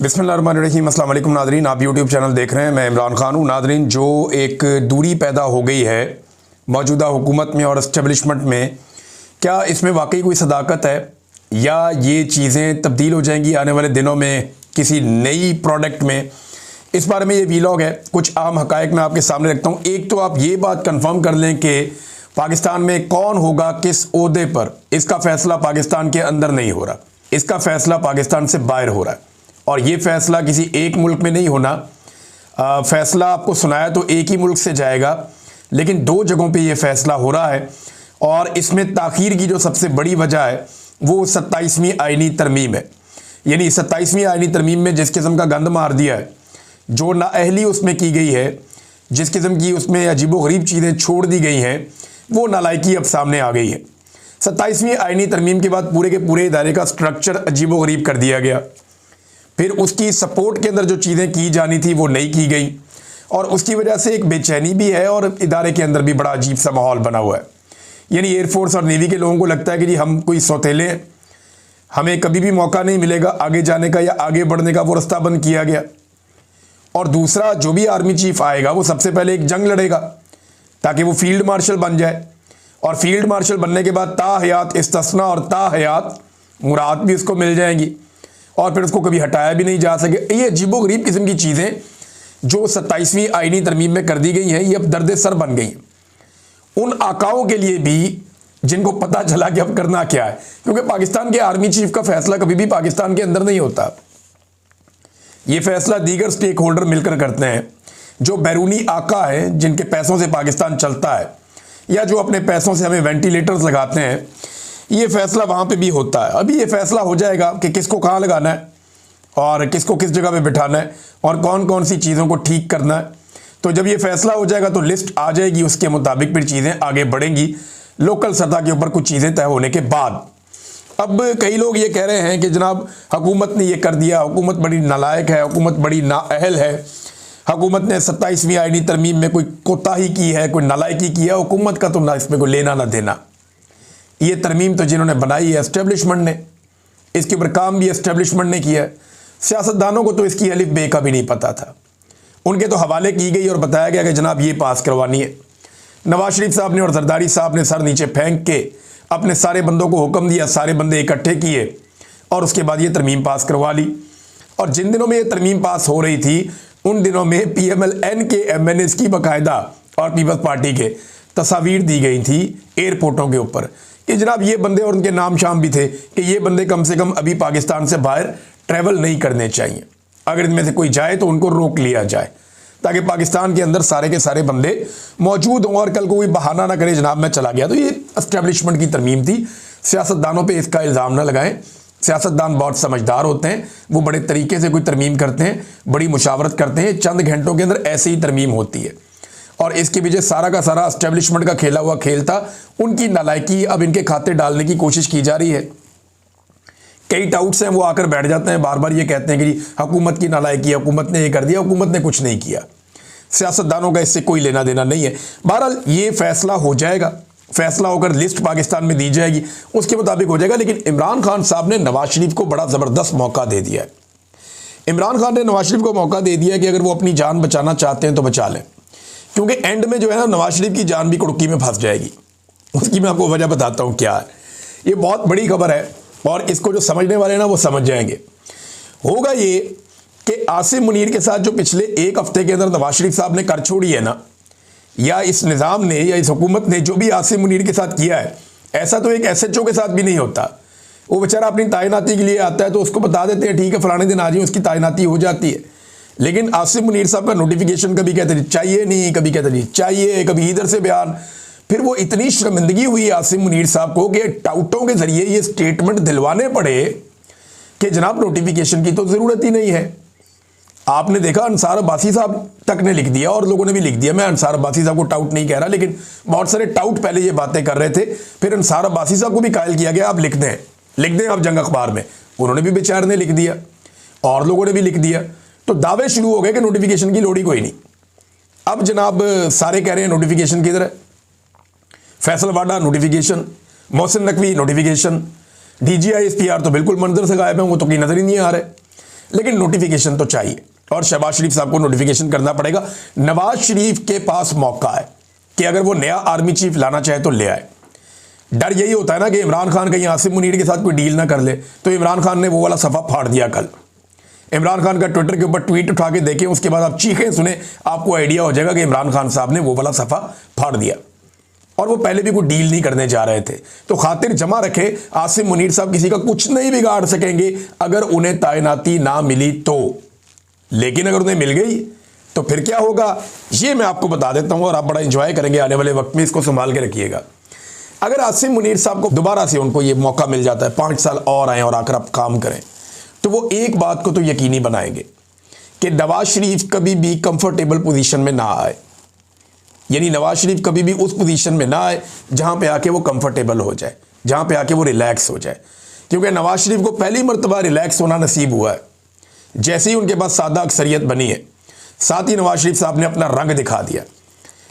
बिस्मिल्लाहिर्रहमानिर्रहीम। अस्सलाम वालेकुम नादरीन, आप यूट्यूब चैनल देख रहे हैं। मैं इमरान खान हूँ। नादरीन, जो एक दूरी पैदा हो गई है मौजूदा हुकूमत में और इस्टेब्लिशमेंट में, क्या इसमें वाकई कोई सदाकत है या ये चीज़ें तब्दील हो जाएंगी आने वाले दिनों में किसी नई प्रोडक्ट में? इस बारे में ये वीलॉग है। कुछ आम हकायक मैं आपके सामने रखता हूँ। एक तो आप ये बात कंफर्म कर लें कि पाकिस्तान में कौन होगा किस ओहदे पर, इसका फैसला पाकिस्तान के अंदर नहीं हो रहा, इसका फैसला पाकिस्तान से बाहर हो रहा है। और ये फैसला किसी एक मुल्क में नहीं होना। फैसला आपको सुनाया तो एक ही मुल्क से जाएगा, लेकिन दो जगहों पे ये फैसला हो रहा है। और इसमें ताख़ीर की जो सबसे बड़ी वजह है वो 27वीं आइनी तरमीम है। यानी 27वीं आइनी तरमीम में जिस किस्म का गंद मार दिया है, जो नाअहली उसमें की गई है, जिस किस्म की उसमें अजीबोगरीब चीज़ें छोड़ दी गई हैं, वो नालायकी अब सामने आ गई है। 27वीं आइनी तरमीम के बाद पूरे के पूरे इदारे का स्ट्रक्चर अजीबोगरीब कर दिया गया। फिर उसकी सपोर्ट के अंदर जो चीज़ें की जानी थी वो नहीं की गई, और उसकी वजह से एक बेचैनी भी है और इदारे के अंदर भी बड़ा अजीब सा माहौल बना हुआ है। यानी एयरफोर्स और नेवी के लोगों को लगता है कि जी हम कोई सौतेले हैं, हमें कभी भी मौका नहीं मिलेगा आगे जाने का या आगे बढ़ने का, वो रास्ता बंद किया गया। और दूसरा, जो भी आर्मी चीफ आएगा वो सबसे पहले एक जंग लड़ेगा ताकि वो फील्ड मार्शल बन जाए, और फील्ड मार्शल बनने के बाद ताहयात इस्तिस्ना और ताहयात मुराद भी उसको मिल जाएंगी, और फिर उसको कभी हटाया भी नहीं जा सके। ये अजीबोगरीब किस्म की चीज़ें जो 27वीं आइनी तरमीम में कर दी गई हैं, ये अब दर्द सर बन गई हैं उन आकाओं के लिए भी जिनको पता चला कि अब करना क्या है। क्योंकि पाकिस्तान के आर्मी चीफ का फैसला कभी भी पाकिस्तान के अंदर नहीं होता। ये फैसला दीगर स्टेक होल्डर मिलकर करते हैं, जो बैरूनी आका है, जिनके पैसों से पाकिस्तान चलता है, या जो अपने पैसों से हमें वेंटिलेटर्स लगाते हैं। ये फैसला वहाँ पे भी होता है। अभी ये फैसला हो जाएगा कि किसको कहाँ लगाना है और किसको किस जगह पे बिठाना है और कौन कौन सी चीज़ों को ठीक करना है। तो जब ये फैसला हो जाएगा तो लिस्ट आ जाएगी, उसके मुताबिक फिर चीज़ें आगे बढ़ेंगी लोकल सतह के ऊपर कुछ चीज़ें तय होने के बाद। अब कई लोग ये कह रहे हैं कि जनाब हुकूमत ने ये कर दिया, हुकूमत बड़ी नालायक है, हुकूमत बड़ी नाअहल है, हुकूमत ने 27वीं आइनी तरमीम में कोई कोताही की है, कोई नालायकी की है। हुकूमत का तो ना इसमें कोई लेना ना देना। ये तरमीम तो जिन्होंने बनाई है एस्टेब्लिशमेंट ने, इसके ऊपर काम भी एस्टेब्लिशमेंट ने किया है। सियासतदानों को तो इसकी अलिफ बे का भी नहीं पता था। उनके तो हवाले की गई और बताया गया कि जनाब ये पास करवानी है। नवाज शरीफ साहब ने और जरदारी साहब ने सर नीचे फेंक के अपने सारे बंदों को हुक्म दिया, सारे बंदे इकट्ठे किए और उसके बाद ये तरमीम पास करवा ली। और जिन दिनों में ये तरमीम पास हो रही थी उन दिनों में PMLN के MNAs की बाकायदा और पीपल्स पार्टी के तस्वीर दी गई थी एयरपोर्टों के ऊपर कि जनाब ये बंदे, और उनके नाम शाम भी थे कि ये बंदे कम से कम अभी पाकिस्तान से बाहर ट्रैवल नहीं करने चाहिए। अगर इनमें से कोई जाए तो उनको रोक लिया जाए ताकि पाकिस्तान के अंदर सारे के सारे बंदे मौजूद हों और कल को कोई बहाना ना करे जनाब मैं चला गया। तो ये एस्टेब्लिशमेंट की तरमीम थी। सियासतदानों पे इसका इल्ज़ाम ना लगाएं। सियासतदान बहुत समझदार होते हैं, वो बड़े तरीके से कोई तरमीम करते हैं, बड़ी मुशावरत करते हैं। चंद घंटों के अंदर ऐसे ही तरमीम होती है। और इसके पीछे सारा का सारा एस्टेब्लिशमेंट का खेला हुआ खेल था। उनकी नालायकी अब इनके खाते डालने की कोशिश की जा रही है। कई टाउट्स हैं वो आकर बैठ जाते हैं, बार बार ये कहते हैं कि जी हुकूमत की नालायकी, हुकूमत ने ये कर दिया। हुकूमत ने कुछ नहीं किया, सियासतदानों का इससे कोई लेना देना नहीं है। बहरहाल ये फैसला हो जाएगा, फैसला होकर लिस्ट पाकिस्तान में दी जाएगी, उसके मुताबिक हो जाएगा। लेकिन इमरान खान साहब ने नवाज शरीफ को बड़ा ज़बरदस्त मौका दे दिया है। इमरान खान ने नवाज शरीफ को मौका दे दिया कि अगर वो अपनी जान बचाना चाहते हैं तो बचा लें, क्योंकि एंड में जो है ना नवाज शरीफ की जान भी कुड़की में फंस जाएगी। उसकी मैं आपको वजह बताता हूँ क्या है। ये बहुत बड़ी खबर है और इसको जो समझने वाले हैं ना वो समझ जाएंगे। होगा ये कि आसिम मुनीर के साथ जो पिछले एक हफ्ते के अंदर नवाज शरीफ साहब ने कर छोड़ी है ना, या इस निज़ाम ने या इस हुकूमत ने जो भी आसिम मुनीर के साथ किया है, ऐसा तो एक SHO के साथ भी नहीं होता। वो बेचारा अपनी तैनाती के लिए आता है तो उसको बता देते हैं ठीक है फलाने दिन आ जाइए, उसकी तैनाती हो जाती है। लेकिन आसिम मुनीर साहब का नोटिफिकेशन कभी कहते नहीं चाहिए, नहीं कभी कहते नहीं चाहिए, कभी इधर से बयान। फिर वो इतनी शर्मिंदगी हुई आसिम मुनीर साहब को कि टाउटों के जरिए ये स्टेटमेंट दिलवाने पड़े कि जनाब नोटिफिकेशन की तो ज़रूरत ही नहीं है। आपने देखा अंसार अब्बासी साहब तक ने लिख दिया और लोगों ने भी लिख दिया। मैं अंसार अब्बासी साहब को टाउट नहीं कह रहा, लेकिन बहुत सारे टाउट पहले ये बातें कर रहे थे। फिर अंसार अब्बासी साहब को भी कायल किया गया आप लिख दें आप जंग अखबार में। उन्होंने भी बेचारे ने लिख दिया और लोगों ने भी लिख दिया। तो दावे शुरू हो गए कि नोटिफिकेशन की लोड़ ही कोई नहीं। अब जनाब सारे कह रहे हैं नोटिफिकेशन किधर है। Faisal Vawda notification, Mohsin Naqvi notification, DGI SPR तो बिल्कुल मंजर से गायब है, वो तो कहीं नजर ही नहीं आ रहे। लेकिन नोटिफिकेशन तो चाहिए और शहबाज शरीफ साहब को नोटिफिकेशन करना पड़ेगा। नवाज शरीफ के पास मौका है कि अगर वो नया आर्मी चीफ लाना चाहे तो ले आए। डर यही होता है ना कि इमरान खान कहीं आसिम मुनीर के साथ कोई डील ना कर ले, तो इमरान खान ने वो वाला सफ़ा फाड़ दिया। कल इमरान खान का ट्विटर के ऊपर ट्वीट उठा के देखें, उसके बाद आप चीखें सुने, आपको आइडिया हो जाएगा कि इमरान खान साहब ने वो वाला सफ़ा फाड़ दिया और वो पहले भी कोई डील नहीं करने जा रहे थे। तो खातिर जमा रखे, आसिम मुनीर साहब किसी का कुछ नहीं बिगाड़ सकेंगे अगर उन्हें तैनाती ना मिली तो। लेकिन अगर उन्हें मिल गई तो फिर क्या होगा, ये मैं आपको बता देता हूं और आप बड़ा इंजॉय करेंगे आने वाले वक्त में। इसको संभाल के रखिएगा। अगर आसिम मुनीर साहब को दोबारा से उनको ये मौका मिल जाता है, 5 साल और आए और आकर आप काम करें, तो वो एक बात को तो यकीनी बनाएंगे कि नवाज शरीफ कभी भी कंफर्टेबल पोजीशन में ना आए। यानी नवाज शरीफ कभी भी उस पोजीशन में ना आए जहां पे आके वो कंफर्टेबल हो जाए, जहां पे आके वो रिलैक्स हो जाए। क्योंकि नवाज शरीफ को पहली मरतबा रिलैक्स होना नसीब हुआ है जैसे ही उनके पास सादा अक्सरियत बनी है। साथ ही नवाज शरीफ साहब ने अपना रंग दिखा दिया।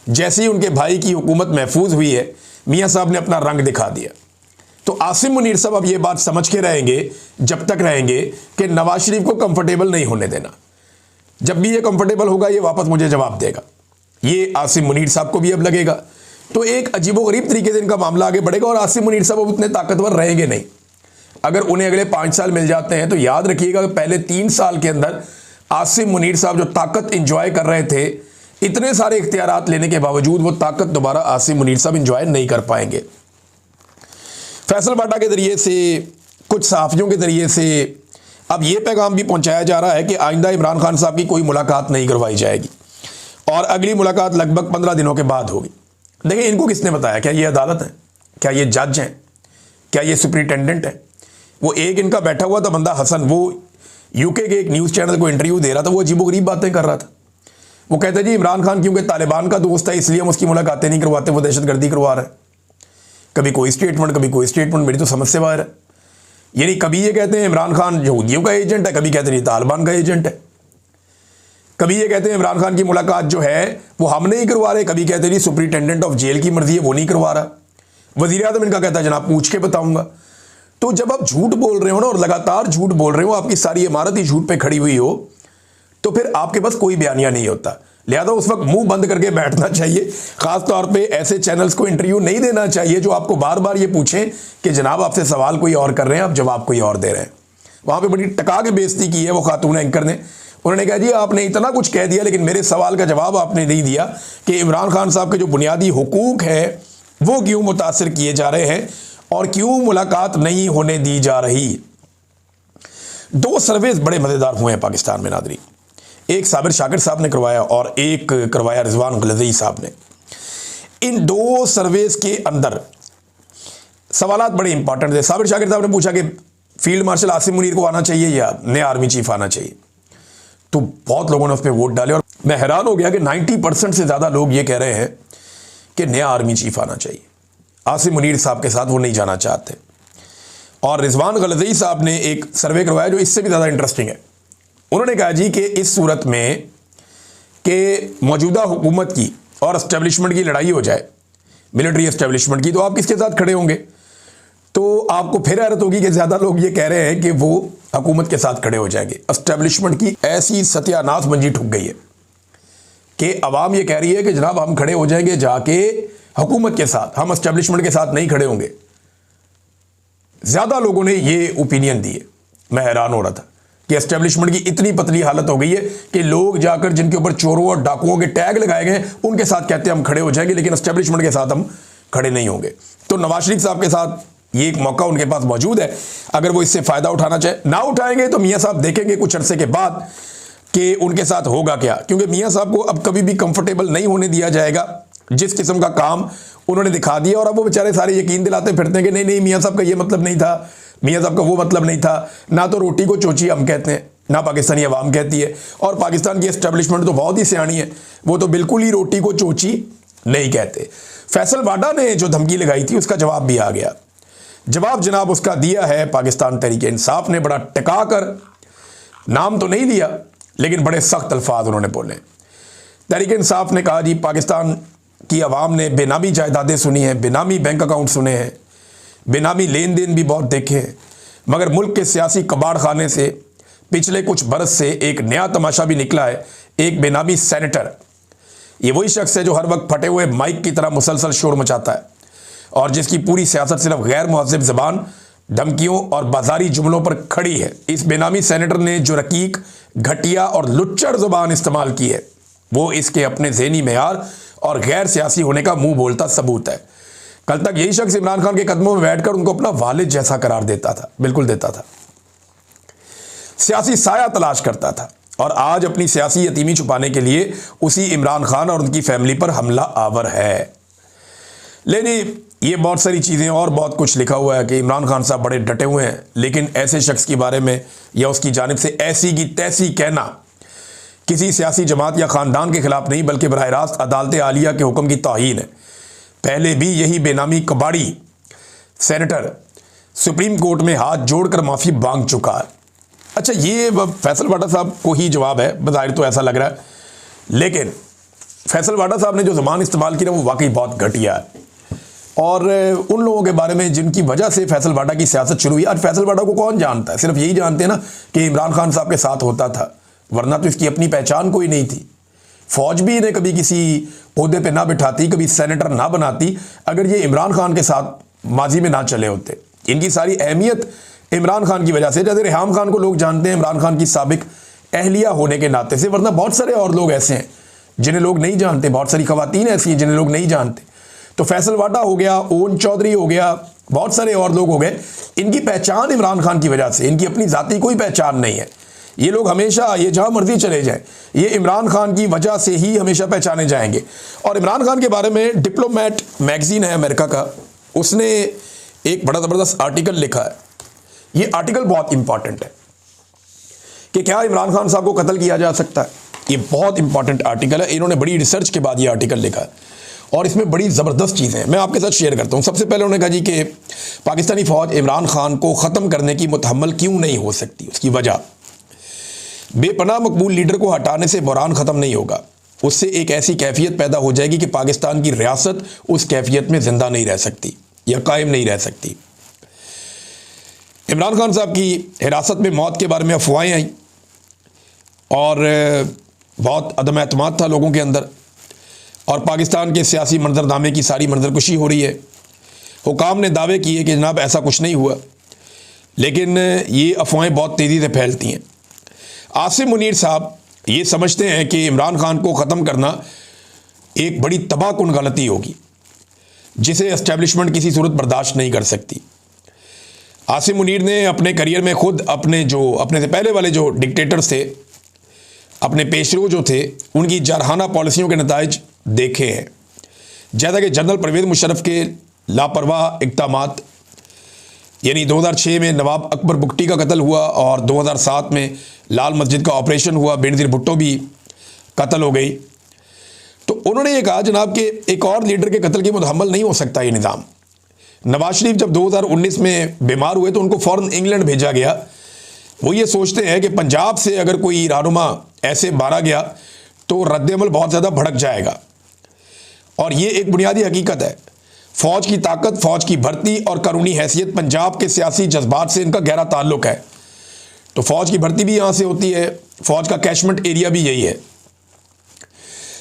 जैसे ही उनके भाई की हुकूमत महफूज हुई है, मियाँ साहब ने अपना रंग दिखा दिया। तो आसिम मुनीर साहब अब ये बात समझ के रहेंगे, जब तक रहेंगे, कि नवाज शरीफ को कंफर्टेबल नहीं होने देना। जब भी ये कंफर्टेबल होगा ये वापस मुझे जवाब देगा। ये आसिम मुनीर साहब को भी अब लगेगा। तो एक अजीबोगरीब तरीके से इनका मामला आगे बढ़ेगा और आसिम मुनीर साहब अब उतने ताकतवर रहेंगे नहीं। अगर उन्हें अगले 5 साल मिल जाते हैं तो याद रखिएगा कि पहले 3 साल के अंदर आसिम मुनीर साहब जो ताकत इंजॉय कर रहे थे, इतने सारे इख्तियारात लेने के बावजूद वो ताकत दोबारा आसिम मुनीर साहब इंजॉय नहीं कर पाएंगे। फैसल बाटा के जरिए से, कुछ सहाफ़ियों के जरिए से अब ये पैगाम भी पहुंचाया जा रहा है कि आइंदा इमरान खान साहब की कोई मुलाकात नहीं करवाई जाएगी और अगली मुलाकात लगभग 15 दिनों के बाद होगी। देखिए, इनको किसने बताया? क्या ये अदालत है? क्या ये जज हैं? क्या ये सुपरिटेंडेंट है? वो एक इनका बैठा हुआ था बंदा हसन, वो यूके के एक न्यूज़ चैनल को इंटरव्यू दे रहा था। वो अजीबोगरीब बातें कर रहा था। वो कहते जी इमरान खान क्योंकि तालिबान का दोस्त है इसलिए हम उसकी मुलाकातें नहीं करवाते, वो दहशतगर्दी करवा रहा है। कभी कोई स्टेटमेंट, कभी कोई स्टेटमेंट, मेरी तो समझ से बाहर है। यानी कभी ये कहते हैं इमरान खान यहूदियों का एजेंट है, कभी कहते हैं तालिबान का एजेंट है, कभी ये कहते हैं इमरान खान की मुलाकात जो है वो हम नहीं करवा रहे, कभी कहते हैं सुपरिटेंडेंट ऑफ जेल की मर्जी है वो नहीं करवा रहा। वज़ीर आज़म इनका कहता है जनाब पूछ के बताऊंगा। तो जब आप झूठ बोल रहे हो ना और लगातार झूठ बोल रहे हो, आपकी सारी इमारत ही झूठ पे खड़ी हुई हो, तो फिर आपके पास कोई बयानिया नहीं होता। लिहाजा उस वक्त मुंह बंद करके बैठना चाहिए। खास तौर पे ऐसे चैनल्स को इंटरव्यू नहीं देना चाहिए जो आपको बार बार ये पूछें कि जनाब आपसे सवाल कोई और कर रहे हैं, आप जवाब कोई और दे रहे हैं। वहाँ पे बड़ी टका के बेइज्जती की है वो खातून एंकर ने। उन्होंने कहा जी आपने इतना कुछ कह दिया लेकिन मेरे सवाल का जवाब आपने नहीं दिया कि इमरान खान साहब के जो बुनियादी हुकूक है वो क्यों मुतासर किए जा रहे हैं और क्यों मुलाकात नहीं होने दी जा रही। 2 सर्वेज बड़े मज़ेदार हुए हैं पाकिस्तान में नादरी। एक साबिर शाकिर साहब ने करवाया और एक करवाया रिजवान गलज़ई साहब ने। इन 2 सर्वेज के अंदर सवालात बड़े इंपॉर्टेंट थे। साबिर शाकिर साहब ने पूछा कि फील्ड मार्शल आसिम मुनीर को आना चाहिए या नया आर्मी चीफ आना चाहिए। तो बहुत लोगों ने उस पर वोट डाले और मैं हैरान हो गया कि 90% से ज़्यादा लोग ये कह रहे हैं कि नया आर्मी चीफ आना चाहिए। आसिम मुनीर साहब के साथ वो नहीं जाना चाहते। और रिजवान गलज़ई साहब ने एक सर्वे करवाया जो इससे भी ज़्यादा इंटरेस्टिंग है। उन्होंने कहा जी कि इस सूरत में कि मौजूदा हुकूमत की और एस्टेब्लिशमेंट की लड़ाई हो जाए, मिलिट्री एस्टेब्लिशमेंट की, तो आप किसके साथ खड़े होंगे? तो आपको फिर हैरत होगी कि ज़्यादा लोग ये कह रहे हैं कि वो हुकूमत के साथ खड़े हो जाएंगे। एस्टेब्लिशमेंट की ऐसी सत्यानाश मंजी ठुक गई है कि अवाम ये कह रही है कि जनाब हम खड़े हो जाएंगे जाके हुकूमत के साथ, हम एस्टेब्लिशमेंट के साथ नहीं खड़े होंगे। ज़्यादा लोगों ने ये ओपिनियन दी है। मैं हैरान हो रहा था कि एस्टेब्लिशमेंट की इतनी पतली हालत हो गई है कि लोग जाकर जिनके ऊपर चोरों और डाकुओं के टैग लगाए गए उनके साथ कहते हैं हम खड़े हो जाएंगे, लेकिन एस्टेब्लिशमेंट के साथ हम खड़े नहीं होंगे। तो नवाज शरीफ साहब के साथ ये एक मौका उनके पास मौजूद है। अगर वो इससे फ़ायदा उठाना चाहे, ना उठाएंगे तो मियाँ साहब देखेंगे कुछ अरसे के बाद कि उनके साथ होगा क्या। क्योंकि मियाँ साहब को अब कभी भी कंफर्टेबल नहीं होने दिया जाएगा। जिस किस्म का काम उन्होंने दिखा दिया और अब वो बेचारे सारे यकीन दिलाते फिरते हैं कि नहीं नहीं मियाँ साहब का ये मतलब नहीं था, मियाँ साहब का वो मतलब नहीं था। ना तो रोटी को चोची हम कहते हैं, ना पाकिस्तानी अवाम कहती है। और पाकिस्तान की एस्टेब्लिशमेंट तो बहुत ही सियानी है, वो तो बिल्कुल ही रोटी को चोची नहीं कहते। फैसल बाटा ने जो धमकी लगाई थी उसका जवाब भी आ गया। जवाब जनाब उसका दिया है पाकिस्तान तहरीक इंसाफ ने। बड़ा टिका कर, नाम तो नहीं लिया लेकिन बड़े सख्त अल्फाज उन्होंने बोले। तहरीक इंसाफ ने कहा जी पाकिस्तान की आवाम ने बेनामी जायदादें सुनी हैं, बेनामी बैंक अकाउंट सुने हैं, बेनामी लेन देन भी बहुत देखे हैं, मगर मुल्क के सियासी कबाड़ खाने से पिछले कुछ बरस से एक नया तमाशा भी निकला है। एक बेनामी सेनेटर, ये वही शख्स है जो हर वक्त फटे हुए माइक की तरह मुसलसल शोर मचाता है और जिसकी पूरी सियासत सिर्फ गैर मुहज़्ज़ब ज़बान, धमकियों और बाजारी जुमलों पर खड़ी है। इस बेनामी सेनेटर ने जो रकीक, घटिया और लुच्चड़ ज़बान इस्तेमाल की है, वो इसके अपने ज़हनी मेयार और गैर सियासी होने का मुंह बोलता सबूत है। कल तक यही शख्स इमरान खान के कदमों में बैठकर उनको अपना वालिद जैसा करार देता था, बिल्कुल देता था, सियासी साया तलाश करता था, और आज अपनी सियासी यतीमी छुपाने के लिए उसी इमरान खान और उनकी फैमिली पर हमला आवर है। लेकिन ये बहुत सारी चीज़ें और बहुत कुछ लिखा हुआ है कि इमरान खान साहब बड़े डटे हुए हैं, लेकिन ऐसे शख्स के बारे में या उसकी जानिब से ऐसी की तैसी कहना किसी सियासी जमात या ख़ानदान के खिलाफ नहीं, बल्कि बराह रास्त अदालत आलिया के हुक्म की तौहीन है। पहले भी यही बेनामी कबाड़ी सेनेटर सुप्रीम कोर्ट में हाथ जोड़कर माफ़ी मांग चुका है। अच्छा, ये फैसल वाडा साहब को ही जवाब है, बज़ाहिर तो ऐसा लग रहा है, लेकिन फैसल वाडा साहब ने जो ज़बान इस्तेमाल की ना वो वाकई बहुत घटिया है। और उन लोगों के बारे में जिनकी वजह से फैसल वाडा की सियासत शुरू हुई, आज फैसल वाडा को कौन जानता है? सिर्फ यही जानते हैं ना कि इमरान खान साहब के साथ होता था, वरना तो इसकी अपनी पहचान कोई नहीं थी। फौज भी इन्हें कभी किसी ओहदे पे ना बिठाती, कभी सेनेटर ना बनाती, अगर ये इमरान खान के साथ माजी में ना चले होते। इनकी सारी अहमियत इमरान खान की वजह से, जैसे रेहाम खान को लोग जानते हैं इमरान खान की साबिक अहलिया होने के नाते से, वरना बहुत सारे और लोग ऐसे हैं जिन्हें लोग नहीं जानते, बहुत सारी खवातीन ऐसी हैं जिन्हें लोग नहीं जानते। तो फैसल वाडा हो गया, ओन चौधरी हो गया, बहुत सारे और लोग हो गए, इनकी पहचान इमरान खान की वजह से, इनकी अपनी ज़ाती कोई पहचान नहीं है। ये लोग हमेशा, ये जहाँ मर्जी चले जाएं, ये इमरान खान की वजह से ही हमेशा पहचाने जाएंगे। और इमरान खान के बारे में डिप्लोमेट मैगजीन है अमेरिका का, उसने एक बड़ा ज़बरदस्त आर्टिकल लिखा है। ये आर्टिकल बहुत इंपॉर्टेंट है कि क्या इमरान खान साहब को कत्ल किया जा सकता है। ये बहुत इंपॉर्टेंट आर्टिकल है, इन्होंने बड़ी रिसर्च के बाद ये आर्टिकल लिखा है और इसमें बड़ी ज़बरदस्त चीज़ें हैं, मैं आपके साथ शेयर करता हूँ। सबसे पहले उन्होंने कहा जी कि पाकिस्तानी फ़ौज इमरान खान को ख़त्म करने की मुतहम्मल क्यों नहीं हो सकती। उसकी वजह, बेपनाह मकबूल लीडर को हटाने से बहरान ख़त्म नहीं होगा, उससे एक ऐसी कैफियत पैदा हो जाएगी कि पाकिस्तान की रियासत उस कैफियत में ज़िंदा नहीं रह सकती या कायम नहीं रह सकती। इमरान खान साहब की हिरासत में मौत के बारे में अफवाहें आई और बहुत अदम एतमाद था लोगों के अंदर, और पाकिस्तान के सियासी मंजरनामे की सारी मंजरकुशी हो रही है। हुकाम ने दावे किए कि जनाब ऐसा कुछ नहीं हुआ, लेकिन ये अफवाहें बहुत तेज़ी से फैलती हैं। आसिम मुनीर साहब ये समझते हैं कि इमरान खान को ख़त्म करना एक बड़ी तबाहकुन गलती होगी जिसे एस्टेब्लिशमेंट किसी सूरत बर्दाश्त नहीं कर सकती। आसिम मुनीर ने अपने करियर में खुद अपने से पहले वाले जो डिक्टेटर्स थे, अपने पेशरो जो थे, उनकी जारहाना पॉलिसियों के नताइज देखे हैं। जैसा कि जनरल परवेज़ मुशर्रफ के लापरवाह इक़दामात, यानी 2006 में नवाब अकबर बुगटी का कत्ल हुआ और 2007 में लाल मस्जिद का ऑपरेशन हुआ, बेनज़ीर भुट्टो भी कत्ल हो गई। तो उन्होंने ये कहा जनाब कि एक और लीडर के कत्ल की मुतहम्मल नहीं हो सकता ये निज़ाम। नवाज शरीफ जब 2019 में बीमार हुए तो उनको फ़ौरन इंग्लैंड भेजा गया। वो ये सोचते हैं कि पंजाब से अगर कोई रहनुमा ऐसे मारा गया तो रद्द-ए-अमल बहुत ज़्यादा भड़क जाएगा, और ये एक बुनियादी हकीकत है। फ़ौज की ताकत, फ़ौज की भर्ती और कानूनी हैसियत पंजाब के सियासी जज्बात से इनका गहरा ताल्लुक़ है। तो फ़ौज की भर्ती भी यहाँ से होती है, फ़ौज का कैशमेंट एरिया भी यही है।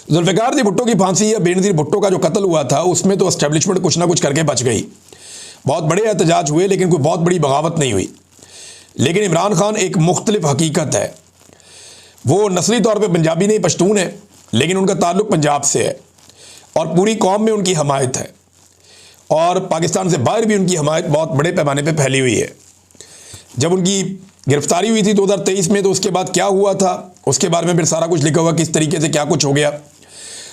जुल्फ़िकार भुट्टो की फांसी या बेनज़ीर भुट्टो का जो कत्ल हुआ था, उसमें तो एस्टेब्लिशमेंट कुछ ना कुछ करके बच गई। बहुत बड़े एहतजाज हुए लेकिन कोई बहुत बड़ी बगावत नहीं हुई। लेकिन इमरान खान एक मुख्तलिफ हकीकत है। वो नस्ली तौर पे पंजाबी नहीं, पश्तून है, लेकिन उनका ताल्लुक़ पंजाब से है और पूरी कौम में उनकी हमायत है, और पाकिस्तान से बाहर भी उनकी हमायत बहुत बड़े पैमाने पे फैली हुई है। जब उनकी गिरफ्तारी हुई थी 2023 में, तो उसके बाद क्या हुआ था उसके बारे में फिर सारा कुछ लिखा हुआ, किस तरीके से क्या कुछ हो गया।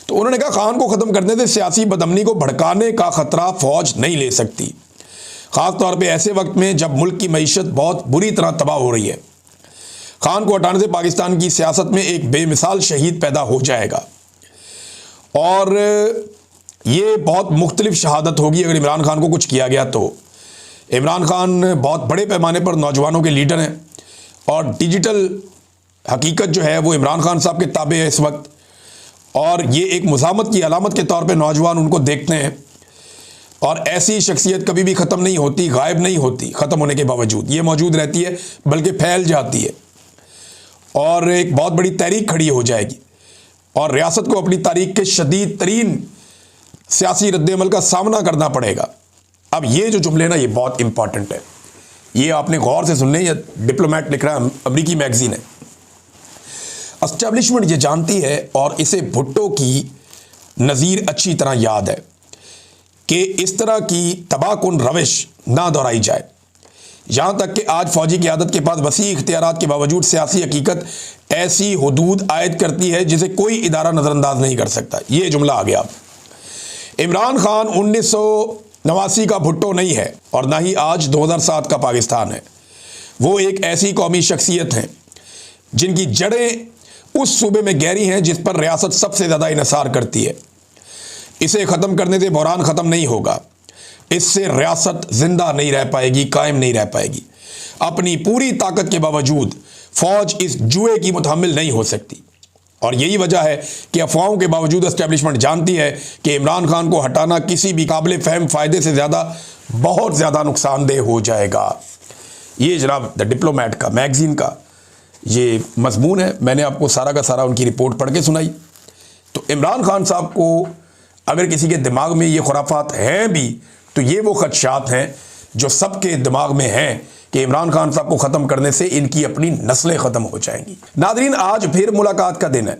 तो उन्होंने कहा खान को ख़त्म करने से सियासी बदअमनी को भड़काने का ख़तरा फ़ौज नहीं ले सकती, ख़ास तौर पे ऐसे वक्त में जब मुल्क की मईशत बहुत बुरी तरह तबाह हो रही है। खान को हटाने से पाकिस्तान की सियासत में एक बेमिसाल शहीद पैदा हो जाएगा, और ये बहुत मुख्तलिफ शहादत होगी अगर इमरान खान को कुछ किया गया तो। इमरान खान बहुत बड़े पैमाने पर नौजवानों के लीडर हैं, और डिजिटल हकीकत जो है वो इमरान खान साहब के ताबे है इस वक्त, और ये एक मुज़ामत की अलामत के तौर पे नौजवान उनको देखते हैं। और ऐसी शख्सियत कभी भी ख़त्म नहीं होती, गायब नहीं होती, ख़त्म होने के बावजूद ये मौजूद रहती है, बल्कि फैल जाती है। और एक बहुत बड़ी तहरीक खड़ी हो जाएगी और रियासत को अपनी तारीख के शदीद तरीन सियासी रद्द-ए-अमल का सामना करना पड़ेगा। अब ये जो जुमले ना, ये बहुत इंपॉर्टेंट है, ये आपने गौर से सुनने। ये डिप्लोमेट लिख रहा है, अमरीकी मैगजीन है। एस्टेब्लिशमेंट ये जानती है और इसे भुट्टो की नज़ीर अच्छी तरह याद है कि इस तरह की तबाहकुन रविश ना दोहराई जाए। यहाँ तक कि आज फौजी क़यादत के पास वसी इख्तियारात के बावजूद सियासी हकीकत ऐसी हुदूद आयद करती है जिसे कोई इदारा नज़रअंदाज नहीं कर सकता। ये जुमला आ गया। इमरान खान 1989 का भुट्टो नहीं है और ना ही आज 2007 का पाकिस्तान है। वो एक ऐसी कौमी शख्सियत हैं जिनकी जड़ें उस सूबे में गहरी हैं जिस पर रियासत सबसे ज़्यादा इन्हिसार करती है। इसे ख़त्म करने से बहरान ख़त्म नहीं होगा। इससे रियासत जिंदा नहीं रह पाएगी, कायम नहीं रह पाएगी। अपनी पूरी ताकत के बावजूद फ़ौज इस जुए की मुतहम्मिल नहीं हो सकती और यही वजह है कि अफवाहों के बावजूद एस्टेब्लिशमेंट जानती है कि इमरान खान को हटाना किसी भी काबिल फ़हम फ़ायदे से ज़्यादा बहुत ज़्यादा नुकसानदेह हो जाएगा। ये जनाब द डिप्लोमेट का मैगज़ीन का ये मजमून है। मैंने आपको सारा का सारा उनकी रिपोर्ट पढ़ के सुनाई। तो इमरान खान साहब को अगर किसी के दिमाग में ये खुराफात हैं भी, तो ये वो खदशात हैं जो सबके दिमाग में हैं कि इमरान खान साहब को ख़त्म करने से इनकी अपनी नस्लें ख़त्म हो जाएंगी। नादरीन, आज फिर मुलाकात का दिन है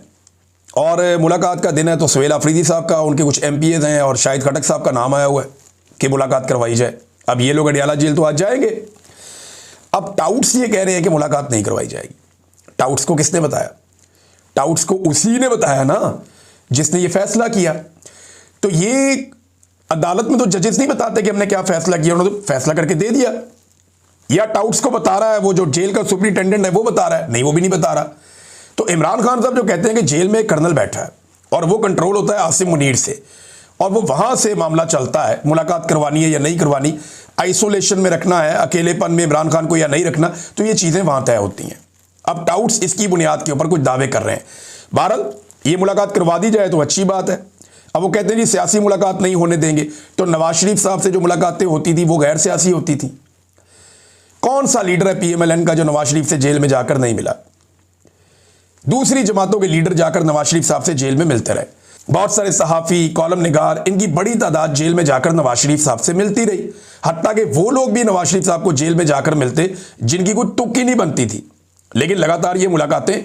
और मुलाकात का दिन है तो सुहेल आफरीदी साहब का, उनके कुछ MPAs हैं और शाहिद खटक साहब का नाम आया हुआ है कि मुलाकात करवाई जाए। अब ये लोग अडियाला जेल तो आज जाएंगे। अब टाउट्स ये कह रहे हैं कि मुलाकात नहीं करवाई जाएगी। टाउट्स को किसने बताया? टाउट्स को उसी ने बताया ना जिसने ये फैसला किया। तो ये अदालत में तो जजेस नहीं बताते कि हमने क्या फैसला किया, उन्होंने तो फैसला करके दे दिया। या टाउट्स को बता रहा है वो जो जेल का सुपरिटेंडेंट है वो बता रहा है? नहीं, वो भी नहीं बता रहा। तो इमरान खान साहब जो कहते हैं कि जेल में एक कर्नल बैठा है और वो कंट्रोल होता है आसिम मुनीर से और वो वहां से मामला चलता है, मुलाकात करवानी है या नहीं करवानी, आइसोलेशन में रखना है, अकेलेपन में इमरान खान को या नहीं रखना, तो ये चीज़ें वहां तय होती हैं। अब टाउट्स इसकी बुनियाद के ऊपर कुछ दावे कर रहे हैं। बहरहाल ये मुलाकात करवा दी जाए तो अच्छी बात है। अब वो कहते हैं जी सियासी मुलाकात नहीं होने देंगे, तो नवाज शरीफ साहब से जो मुलाकातें होती थी वो गैर सियासी होती थी। कौन सा लीडर है PMLN का जो नवाज शरीफ से जेल में जाकर नहीं मिला? दूसरी जमातों के लीडर जाकर नवाज शरीफ साहब से जेल में मिलते रहे। बहुत सारे सहाफ़ी, कॉलम निगार, इनकी बड़ी तादाद जेल में जाकर नवाज शरीफ साहब से मिलती रही। हत्ता कि वो लोग भी नवाज शरीफ साहब को जेल में जाकर मिलते जिनकी कोई तुक्की नहीं बनती थी, लेकिन लगातार ये मुलाकातें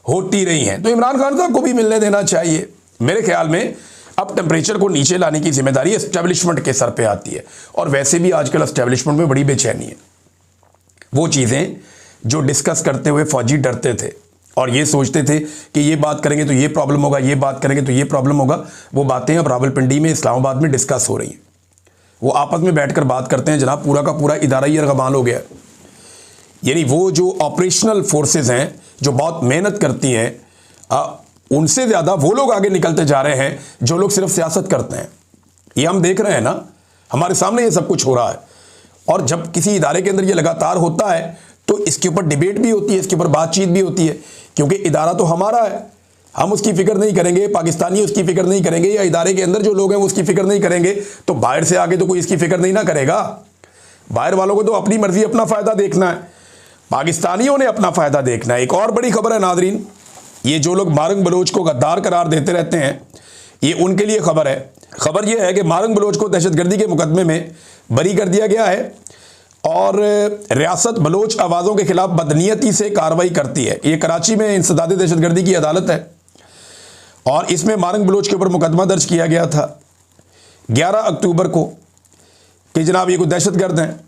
होती रही हैं। तो इमरान खान साहब को भी मिलने देना चाहिए। मेरे ख्याल में अब टेम्परेचर को नीचे लाने की जिम्मेदारी एस्टेब्लिशमेंट के सर पे आती है और वैसे भी आजकल एस्टेब्लिशमेंट में बड़ी बेचैनी है। वो चीज़ें जो डिस्कस करते हुए फौजी डरते थे और ये सोचते थे कि ये बात करेंगे तो ये प्रॉब्लम होगा, ये बात करेंगे तो ये प्रॉब्लम होगा, वो बातें अब रावलपिंडी में, इस्लामाबाद में डिस्कस हो रही हैं। वो आपस में बैठकर बात करते हैं। जनाब पूरा का पूरा इदारा ही अर्गमाल हो गया। यानी वो जो ऑपरेशनल फोर्सेस हैं जो बहुत मेहनत करती हैं, उनसे ज़्यादा वो लोग आगे निकलते जा रहे हैं जो लोग सिर्फ सियासत करते हैं। ये हम देख रहे हैं ना, हमारे सामने ये सब कुछ हो रहा है। और जब किसी इदारे के अंदर ये लगातार होता है तो इसके ऊपर डिबेट भी होती है, इसके ऊपर बातचीत भी होती है, क्योंकि इदारा तो हमारा है। हम उसकी फिक्र नहीं करेंगे, पाकिस्तानी उसकी फिक्र नहीं करेंगे, या इदारे के अंदर जो लोग हैं उसकी फिक्र नहीं करेंगे, तो बाहर से आगे तो कोई इसकी फिक्र नहीं ना करेगा। बाहर वालों को तो अपनी मर्जी, अपना फ़ायदा देखना है, पाकिस्तानियों ने अपना फ़ायदा देखना है। एक और बड़ी खबर है नादरीन, ये जो लोग मारंग बलोच को गद्दार करार देते रहते हैं, ये उनके लिए खबर है। खबर ये है कि मारंग बलोच को दहशतगर्दी के मुकदमे में बरी कर दिया गया है और रियासत बलोच आवाज़ों के खिलाफ बदनीयती से कार्रवाई करती है। ये कराची में इंसदाद दहशतगर्दी की अदालत है और इसमें मारंग बलोच के ऊपर मुकदमा दर्ज किया गया था 11 अक्टूबर को कि जनाब ये कोई दहशतगर्द हैं।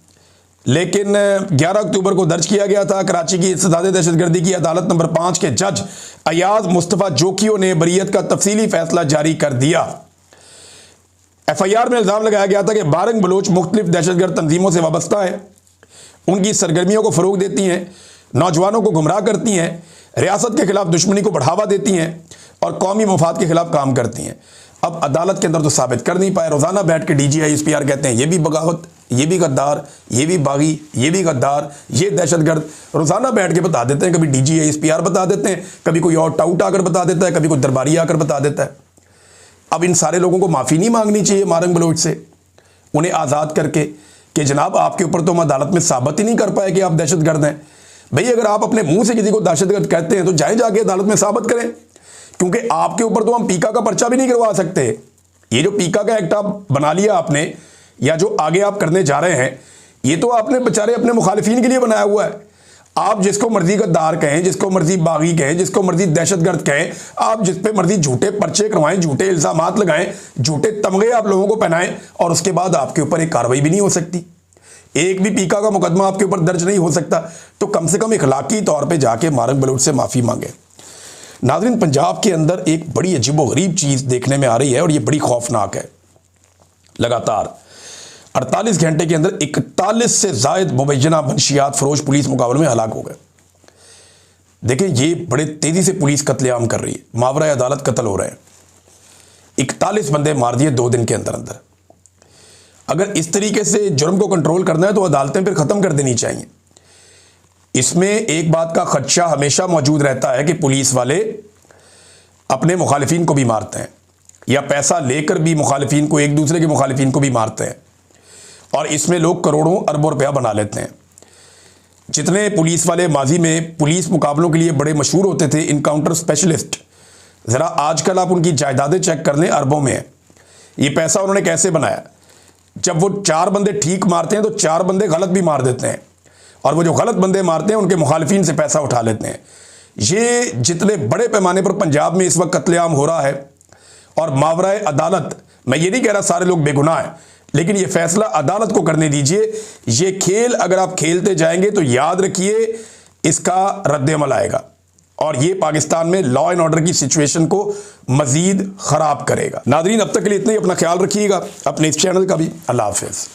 लेकिन 11 अक्टूबर को दर्ज किया गया था। कराची की इंसदाद दहशतगर्दी की अदालत नंबर 5 के जज अयाज मुस्तफ़ा जोकियो ने बरीयत का तफसीली फैसला जारी कर दिया। FIR में इल्ज़ाम लगाया गया था कि मारंग बलोच मुख्तलिफ दहशतगर्द तंजीमों से वाबस्ता है, उनकी सरगर्मियों को फ़रोग देती हैं, नौजवानों को गुमराह करती हैं, रियासत के खिलाफ दुश्मनी को बढ़ावा देती हैं और कौमी मफाद के खिलाफ काम करती हैं। अब अदालत के अंदर तो साबित कर नहीं पाए। रोज़ाना बैठ के DGI SPR कहते हैं ये भी बगावत, ये भी गद्दार, ये भी बागी, ये भी गद्दार, ये दहशतगर्द। रोज़ाना बैठ के बता देते हैं, कभी DGI SPR बता देते हैं, कभी कोई और टाउट आकर बता देता है, कभी कोई दरबारी आकर बता देता है। अब इन सारे लोगों को माफ़ी नहीं मांगनी चाहिए मारंग बलोच से, उन्हें आज़ाद करके कि जनाब आपके ऊपर तो हम अदालत में साबित ही नहीं कर पाए कि आप दहशतगर्द हैं। भाई अगर आप अपने मुंह से किसी को दहशतगर्द कहते हैं तो जाए जाके अदालत में साबित करें, क्योंकि आपके ऊपर तो हम पीका का पर्चा भी नहीं करवा सकते। ये जो पीका का एक्ट आप बना लिया आपने, या जो आगे आप करने जा रहे हैं, ये तो आपने बेचारे अपने मुखालिफिन के लिए बनाया हुआ है। आप जिसको मर्जी गद्दार कहें, जिसको मर्जी बागी कहें, जिसको मर्जी दहशतगर्द कहें, आप जिस पे मर्जी झूठे पर्चे करवाएं, झूठे इल्जामात लगाएं, झूठे तमगे आप लोगों को पहनाएं, और उसके बाद आपके ऊपर एक कार्रवाई भी नहीं हो सकती, एक भी पीका का मुकदमा आपके ऊपर दर्ज नहीं हो सकता। तो कम से कम इखलाकी तौर पे जाके मार्क बलूच से माफ़ी मांगे। नाज़रीन, पंजाब के अंदर एक बड़ी अजीबोगरीब चीज़ देखने में आ रही है और ये बड़ी खौफनाक है। लगातार 48 घंटे के अंदर 41 से ज़ायद मुबैना मंशियात फरोश पुलिस मुकाबले में हलाक हो गए। देखिए, ये बड़े तेज़ी से पुलिस कत्लेआम कर रही है, मावरा अदालत कत्ल हो रहे हैं। 41 बंदे मार दिए 2 दिन के अंदर अंदर। अगर इस तरीके से जुर्म को कंट्रोल करना है तो अदालतें फिर ख़त्म कर देनी चाहिए। इसमें एक बात का खदशा हमेशा मौजूद रहता है कि पुलिस वाले अपने मुखालिफिन को भी मारते हैं, या पैसा लेकर भी मुखालिफिन को, एक दूसरे के मुखालिफिन को भी मारते हैं, और इसमें लोग करोड़ों अरबों रुपया बना लेते हैं। जितने पुलिस वाले माजी में पुलिस मुकाबलों के लिए बड़े मशहूर होते थे, इनकाउंटर स्पेशलिस्ट, ज़रा आजकल आप उनकी जायदादें चेक कर लें, अरबों में है। ये पैसा उन्होंने कैसे बनाया? जब वो 4 बंदे ठीक मारते हैं तो 4 बंदे गलत भी मार देते हैं, और वो जो गलत बंदे मारते हैं उनके मुखालिफिन से पैसा उठा लेते हैं। ये जितने बड़े पैमाने पर पंजाब में इस वक्त कत्लेआम हो रहा है, और मावरा अदालत, मैं ये नहीं कह रहा सारे लोग बेगुनाह हैं, लेकिन ये फैसला अदालत को करने दीजिए। ये खेल अगर आप खेलते जाएंगे तो याद रखिए इसका रद्द-ए-अमल आएगा, और ये पाकिस्तान में लॉ एंड ऑर्डर की सिचुएशन को मजीद खराब करेगा। नादरीन, अब तक के लिए इतना ही। अपना ख्याल रखिएगा, अपने इस चैनल का भी। अल्लाह हाफिज़।